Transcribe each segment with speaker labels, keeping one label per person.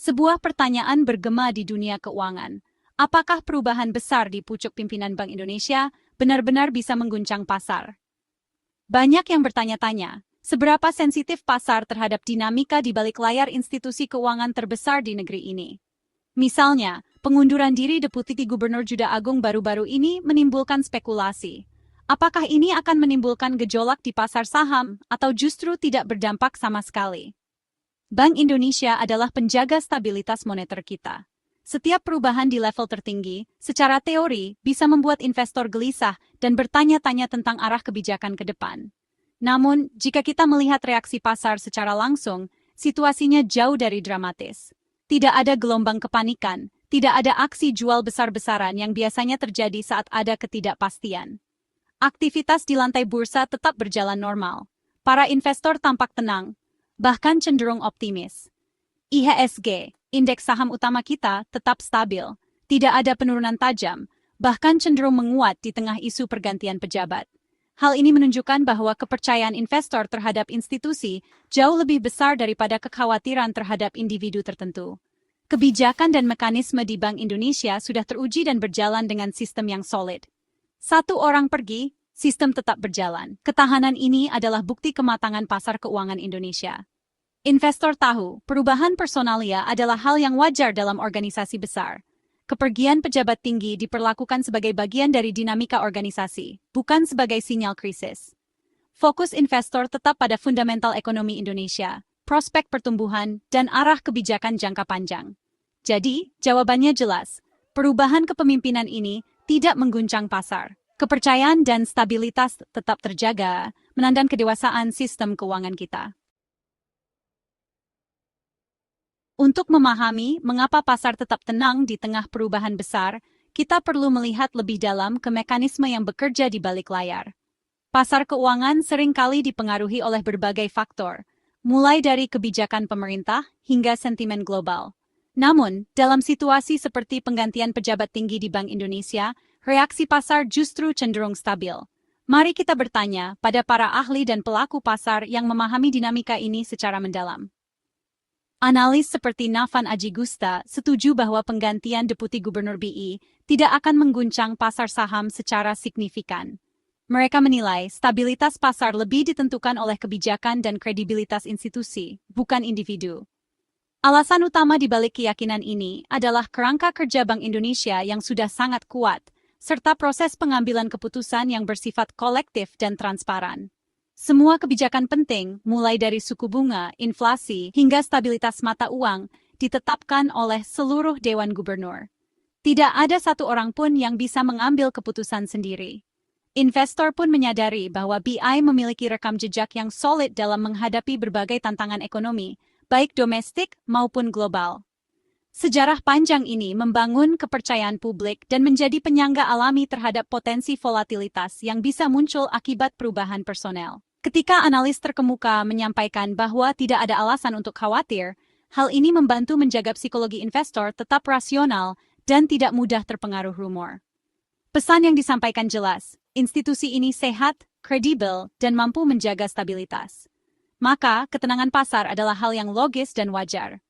Speaker 1: Sebuah pertanyaan bergema di dunia keuangan. Apakah perubahan besar di pucuk pimpinan Bank Indonesia benar-benar bisa mengguncang pasar? Banyak yang bertanya-tanya, seberapa sensitif pasar terhadap dinamika di balik layar institusi keuangan terbesar di negeri ini? Misalnya, pengunduran diri Deputi Gubernur Juda Agung baru-baru ini menimbulkan spekulasi. Apakah ini akan menimbulkan gejolak di pasar saham atau justru tidak berdampak sama sekali? Bank Indonesia adalah penjaga stabilitas moneter kita. Setiap perubahan di level tertinggi, secara teori, bisa membuat investor gelisah dan bertanya-tanya tentang arah kebijakan ke depan. Namun, jika kita melihat reaksi pasar secara langsung, situasinya jauh dari dramatis. Tidak ada gelombang kepanikan, tidak ada aksi jual besar-besaran yang biasanya terjadi saat ada ketidakpastian. Aktivitas di lantai bursa tetap berjalan normal. Para investor tampak tenang, bahkan cenderung optimis. IHSG, indeks saham utama kita, tetap stabil. Tidak ada penurunan tajam, bahkan cenderung menguat di tengah isu pergantian pejabat. Hal ini menunjukkan bahwa kepercayaan investor terhadap institusi jauh lebih besar daripada kekhawatiran terhadap individu tertentu. Kebijakan dan mekanisme di Bank Indonesia sudah teruji dan berjalan dengan sistem yang solid. Satu orang pergi, sistem tetap berjalan. Ketahanan ini adalah bukti kematangan pasar keuangan Indonesia. Investor tahu, perubahan personalia adalah hal yang wajar dalam organisasi besar. Kepergian pejabat tinggi diperlakukan sebagai bagian dari dinamika organisasi, bukan sebagai sinyal krisis. Fokus investor tetap pada fundamental ekonomi Indonesia, prospek pertumbuhan, dan arah kebijakan jangka panjang. Jadi, jawabannya jelas, perubahan kepemimpinan ini tidak mengguncang pasar. Kepercayaan dan stabilitas tetap terjaga, menandakan kedewasaan sistem keuangan kita. Untuk memahami mengapa pasar tetap tenang di tengah perubahan besar, kita perlu melihat lebih dalam ke mekanisme yang bekerja di balik layar. Pasar keuangan seringkali dipengaruhi oleh berbagai faktor, mulai dari kebijakan pemerintah hingga sentimen global. Namun, dalam situasi seperti penggantian pejabat tinggi di Bank Indonesia, reaksi pasar justru cenderung stabil. Mari kita bertanya pada para ahli dan pelaku pasar yang memahami dinamika ini secara mendalam. Analis seperti Nafan Ajigusta setuju bahwa penggantian Deputi Gubernur BI tidak akan mengguncang pasar saham secara signifikan. Mereka menilai stabilitas pasar lebih ditentukan oleh kebijakan dan kredibilitas institusi, bukan individu. Alasan utama di balik keyakinan ini adalah kerangka kerja Bank Indonesia yang sudah sangat kuat, serta proses pengambilan keputusan yang bersifat kolektif dan transparan. Semua kebijakan penting, mulai dari suku bunga, inflasi, hingga stabilitas mata uang, ditetapkan oleh seluruh Dewan Gubernur. Tidak ada satu orang pun yang bisa mengambil keputusan sendiri. Investor pun menyadari bahwa BI memiliki rekam jejak yang solid dalam menghadapi berbagai tantangan ekonomi, baik domestik maupun global. Sejarah panjang ini membangun kepercayaan publik dan menjadi penyangga alami terhadap potensi volatilitas yang bisa muncul akibat perubahan personel. Ketika analis terkemuka menyampaikan bahwa tidak ada alasan untuk khawatir, hal ini membantu menjaga psikologi investor tetap rasional dan tidak mudah terpengaruh rumor. Pesan yang disampaikan jelas, institusi ini sehat, kredibel, dan mampu menjaga stabilitas. Maka, ketenangan pasar adalah hal yang logis dan wajar.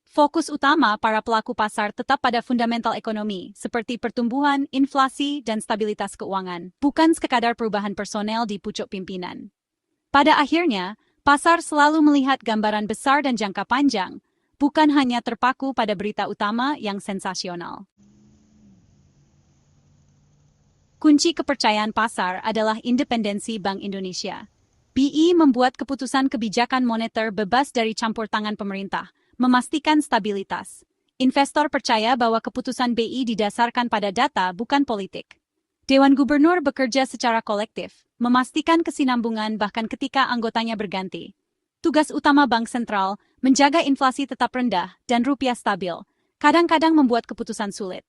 Speaker 1: Fokus utama para pelaku pasar tetap pada fundamental ekonomi, seperti pertumbuhan, inflasi, dan stabilitas keuangan, bukan sekadar perubahan personel di pucuk pimpinan. Pada akhirnya, pasar selalu melihat gambaran besar dan jangka panjang, bukan hanya terpaku pada berita utama yang sensasional. Kunci kepercayaan pasar adalah independensi Bank Indonesia. BI membuat keputusan kebijakan moneter bebas dari campur tangan pemerintah, memastikan stabilitas. Investor percaya bahwa keputusan BI didasarkan pada data, bukan politik. Dewan Gubernur bekerja secara kolektif, memastikan kesinambungan bahkan ketika anggotanya berganti. Tugas utama Bank Sentral, menjaga inflasi tetap rendah dan rupiah stabil, kadang-kadang membuat keputusan sulit.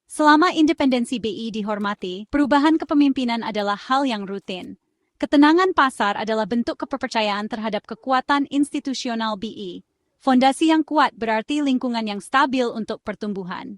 Speaker 1: Selama independensi BI dihormati, perubahan kepemimpinan adalah hal yang rutin. Ketenangan pasar adalah bentuk kepercayaan terhadap kekuatan institusional BI. Fondasi yang kuat berarti lingkungan yang stabil untuk pertumbuhan.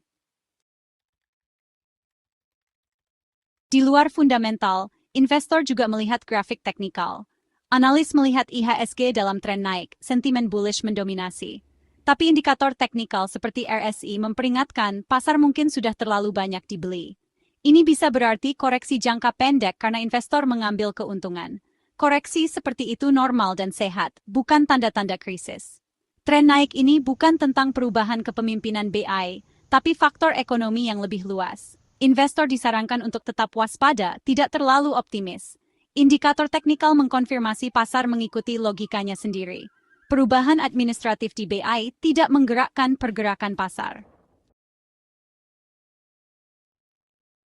Speaker 1: Di luar fundamental, investor juga melihat grafik teknikal. Analis melihat IHSG dalam tren naik, sentimen bullish mendominasi. Tapi indikator teknikal seperti RSI memperingatkan pasar mungkin sudah terlalu banyak dibeli. Ini bisa berarti koreksi jangka pendek karena investor mengambil keuntungan. Koreksi seperti itu normal dan sehat, bukan tanda-tanda krisis. Tren naik ini bukan tentang perubahan kepemimpinan BI, tapi faktor ekonomi yang lebih luas. Investor disarankan untuk tetap waspada, tidak terlalu optimis. Indikator teknikal mengkonfirmasi pasar mengikuti logikanya sendiri. Perubahan administratif di BI tidak menggerakkan pergerakan pasar.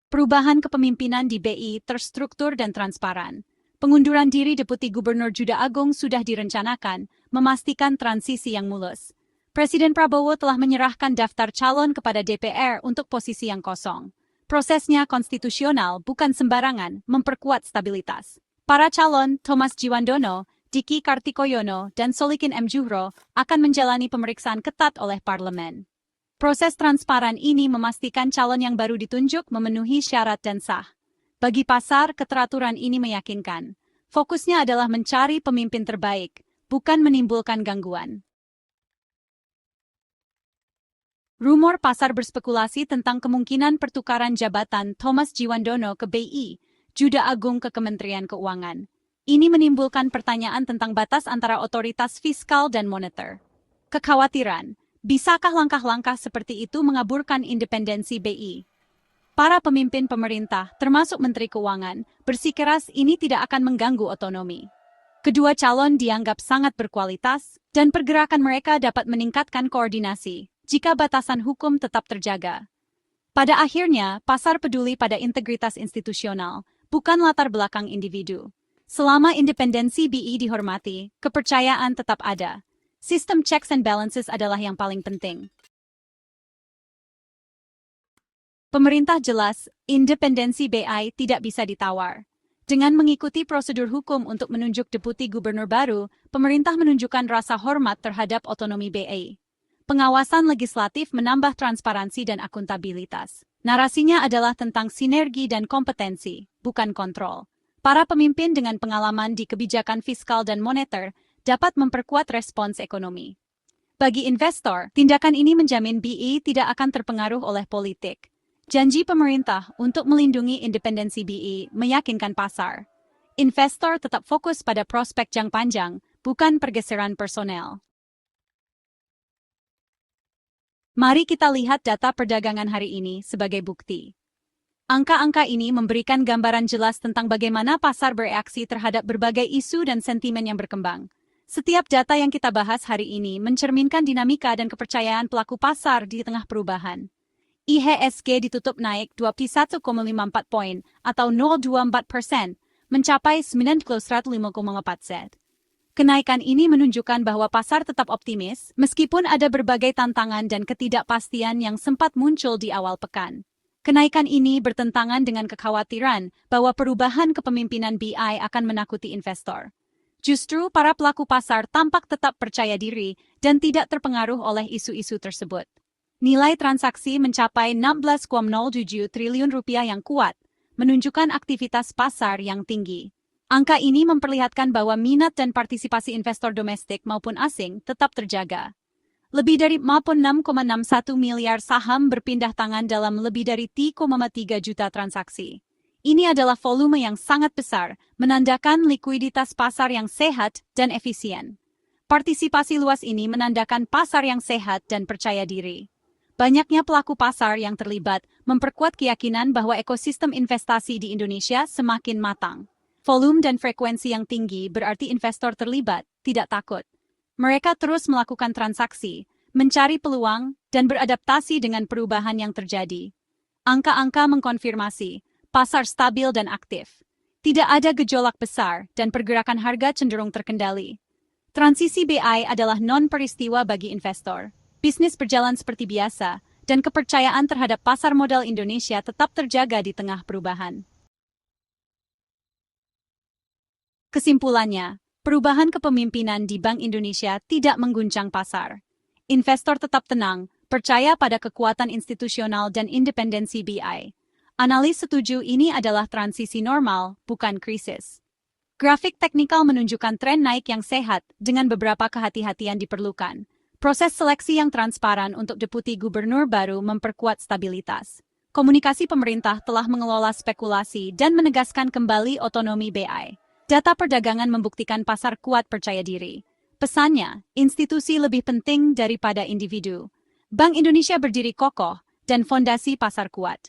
Speaker 1: Perubahan kepemimpinan di BI terstruktur dan transparan. Pengunduran diri Deputi Gubernur Juda Agung sudah direncanakan, memastikan transisi yang mulus. Presiden Prabowo telah menyerahkan daftar calon kepada DPR untuk posisi yang kosong. Prosesnya konstitusional, bukan sembarangan, memperkuat stabilitas. Para calon, Thomas Jiwandono, Diki Kartikoyono, dan Solikin M. Juhro akan menjalani pemeriksaan ketat oleh parlemen. Proses transparan ini memastikan calon yang baru ditunjuk memenuhi syarat dan sah. Bagi pasar, keteraturan ini meyakinkan. Fokusnya adalah mencari pemimpin terbaik, bukan menimbulkan gangguan. Rumor pasar berspekulasi tentang kemungkinan pertukaran jabatan Thomas Jiwandono ke BI, Juda Agung ke Kementerian Keuangan. Ini menimbulkan pertanyaan tentang batas antara otoritas fiskal dan moneter. Kekhawatiran, bisakah langkah-langkah seperti itu mengaburkan independensi BI? Para pemimpin pemerintah, termasuk Menteri Keuangan, bersikeras ini tidak akan mengganggu otonomi. Kedua calon dianggap sangat berkualitas, dan pergerakan mereka dapat meningkatkan koordinasi jika batasan hukum tetap terjaga. Pada akhirnya, pasar peduli pada integritas institusional, bukan latar belakang individu. Selama independensi BI dihormati, kepercayaan tetap ada. Sistem checks and balances adalah yang paling penting. Pemerintah jelas, independensi BI tidak bisa ditawar. Dengan mengikuti prosedur hukum untuk menunjuk deputi gubernur baru, pemerintah menunjukkan rasa hormat terhadap otonomi BI. Pengawasan legislatif menambah transparansi dan akuntabilitas. Narasinya adalah tentang sinergi dan kompetensi, bukan kontrol. Para pemimpin dengan pengalaman di kebijakan fiskal dan moneter dapat memperkuat respons ekonomi. Bagi investor, tindakan ini menjamin BI tidak akan terpengaruh oleh politik. Janji pemerintah untuk melindungi independensi BI meyakinkan pasar. Investor tetap fokus pada prospek jangka panjang, bukan pergeseran personel. Mari kita lihat data perdagangan hari ini sebagai bukti. Angka-angka ini memberikan gambaran jelas tentang bagaimana pasar bereaksi terhadap berbagai isu dan sentimen yang berkembang. Setiap data yang kita bahas hari ini mencerminkan dinamika dan kepercayaan pelaku pasar di tengah perubahan. IHSG ditutup naik 21,54 poin atau 0,24%, mencapai 9105,4. Kenaikan ini menunjukkan bahwa pasar tetap optimis, meskipun ada berbagai tantangan dan ketidakpastian yang sempat muncul di awal pekan. Kenaikan ini bertentangan dengan kekhawatiran bahwa perubahan kepemimpinan BI akan menakuti investor. Justru para pelaku pasar tampak tetap percaya diri dan tidak terpengaruh oleh isu-isu tersebut. Nilai transaksi mencapai 16,07 triliun rupiah yang kuat, menunjukkan aktivitas pasar yang tinggi. Angka ini memperlihatkan bahwa minat dan partisipasi investor domestik maupun asing tetap terjaga. Lebih dari 6,61 miliar saham berpindah tangan dalam lebih dari 3,3 juta transaksi. Ini adalah volume yang sangat besar, menandakan likuiditas pasar yang sehat dan efisien. Partisipasi luas ini menandakan pasar yang sehat dan percaya diri. Banyaknya pelaku pasar yang terlibat memperkuat keyakinan bahwa ekosistem investasi di Indonesia semakin matang. Volume dan frekuensi yang tinggi berarti investor terlibat, tidak takut. Mereka terus melakukan transaksi, mencari peluang, dan beradaptasi dengan perubahan yang terjadi. Angka-angka mengkonfirmasi, pasar stabil dan aktif. Tidak ada gejolak besar, dan pergerakan harga cenderung terkendali. Transisi BI adalah non-peristiwa bagi investor. Bisnis berjalan seperti biasa, dan kepercayaan terhadap pasar modal Indonesia tetap terjaga di tengah perubahan. Kesimpulannya, perubahan kepemimpinan di Bank Indonesia tidak mengguncang pasar. Investor tetap tenang, percaya pada kekuatan institusional dan independensi BI. Analis setuju ini adalah transisi normal, bukan krisis. Grafik teknikal menunjukkan tren naik yang sehat dengan beberapa kehati-hatian diperlukan. Proses seleksi yang transparan untuk deputi gubernur baru memperkuat stabilitas. Komunikasi pemerintah telah mengelola spekulasi dan menegaskan kembali otonomi BI. Data perdagangan membuktikan pasar kuat percaya diri. Pesannya, institusi lebih penting daripada individu. Bank Indonesia berdiri kokoh dan fondasi pasar kuat.